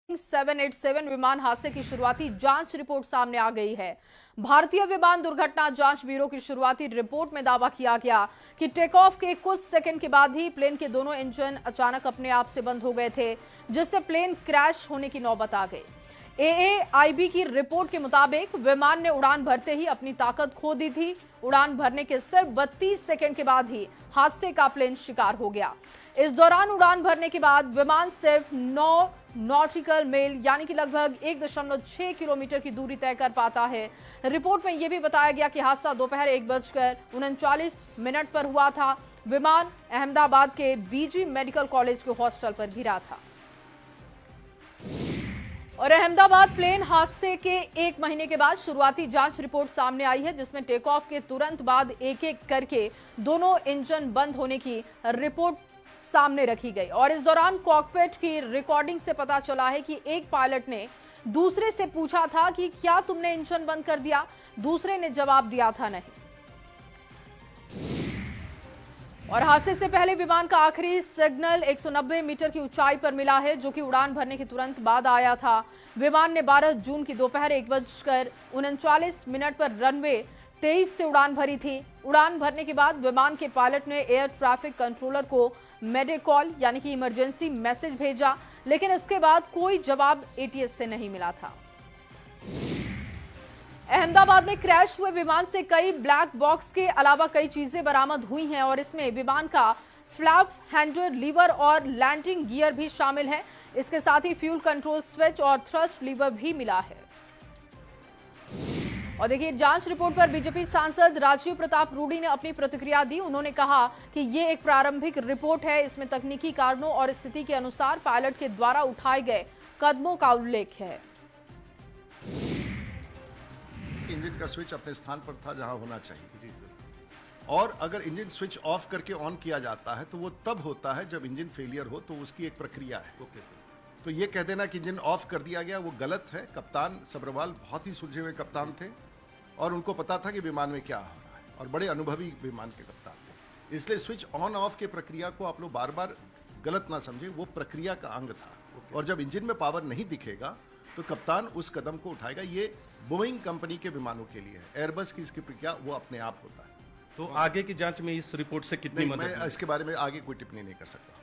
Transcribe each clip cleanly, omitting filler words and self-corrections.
787 विमान हादसे की शुरुआती जांच रिपोर्ट सामने आ गई है। भारतीय विमान दुर्घटना जांच ब्यूरो की शुरुआती रिपोर्ट में दावा किया गया कि टेक ऑफ के कुछ सेकंड के बाद ही प्लेन के दोनों इंजन अचानक अपने आप से बंद हो गए थे, जिससे प्लेन क्रैश होने की नौबत आ गई। AAIB की रिपोर्ट के मुताबिक विमान ने उड़ान भरते ही अपनी ताकत खो दी थी। उड़ान भरने के सिर्फ 32 सेकंड के बाद ही हादसे का प्लेन शिकार हो गया। इस दौरान उड़ान भरने के बाद विमान सिर्फ 9 नॉटिकल मील यानी कि लगभग 1.6 किलोमीटर की दूरी तय कर पाता है। रिपोर्ट में यह भी बताया गया कि हादसा दोपहर 1:39 पर हुआ था। विमान अहमदाबाद के BG मेडिकल कॉलेज के हॉस्टल पर गिरा था। और अहमदाबाद प्लेन हादसे के 1 महीने के बाद शुरुआती जांच रिपोर्ट सामने आई है, जिसमें टेक ऑफ के तुरंत बाद एक-एक करके दोनों इंजन बंद होने की रिपोर्ट सामने रखी गई। और इस दौरान कॉकपिट की रिकॉर्डिंग से पता चला है कि एक पायलट ने दूसरे से पूछा था कि क्या तुमने इंजन बंद कर दिया। दूसरे ने जवाब दिया था नहीं। और हादसे से पहले विमान का आखिरी सिग्नल 190 मीटर की ऊंचाई पर मिला है, जो कि उड़ान भरने के तुरंत बाद आया था। विमान ने 12 जून की दोपहर 1:39 पर रनवे 23 से उड़ान भरी थी। उड़ान भरने के बाद विमान के पायलट ने एयर ट्रैफिक कंट्रोलर को मेडिकॉल यानी कि इमरजेंसी मैसेज भेजा, लेकिन इसके बाद कोई जवाब ATS से नहीं मिला था। अहमदाबाद में क्रैश हुए विमान से कई ब्लैक बॉक्स के अलावा कई चीजें बरामद हुई हैं और इसमें विमान का फ्लैप हैंडल, लीवर और लैंडिंग गियर भी शामिल है। इसके साथ ही फ्यूल कंट्रोल स्विच और थ्रस्ट लीवर भी मिला है। और देखिए, जांच रिपोर्ट पर बीजेपी सांसद राजीव प्रताप रूडी ने अपनी प्रतिक्रिया दी। उन्होंने कहा कि ये एक प्रारंभिक रिपोर्ट है, इसमें तकनीकी कारणों और स्थिति के अनुसार पायलट के द्वारा उठाए गए कदमों का उल्लेख है। इंजन का स्विच अपने स्थान पर था जहां होना चाहिए, और अगर इंजन स्विच ऑफ करके ऑन किया जाता है तो वो तब होता है जब इंजन फेलियर हो, तो उसकी एक प्रक्रिया है। तो ये कह देना कि इंजन ऑफ कर दिया गया, वो गलत है। कप्तान सब्रवाल बहुत ही सुलझे हुए कप्तान थे और उनको पता था कि विमान में क्या हो रहा है, और बड़े अनुभवी विमान के कप्तान थे। इसलिए स्विच ऑन ऑफ की प्रक्रिया को आप लोग बार बार गलत ना समझे, वो प्रक्रिया का अंग था। और जब इंजन में पावर नहीं दिखेगा तो कप्तान उस कदम को उठाएगा। ये बोइंग कंपनी के विमानों के लिए है, एयरबस की इसकी प्रक्रिया वो अपने आप होता है। तो आगे की जांच में इस रिपोर्ट से कितनी मदद? मैं इसके बारे में आगे कोई टिप्पणी नहीं कर सकता।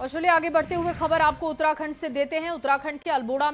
और चलिए आगे बढ़ते हुए खबर आपको उत्तराखंड से देते हैं। उत्तराखंड के अल्मोड़ा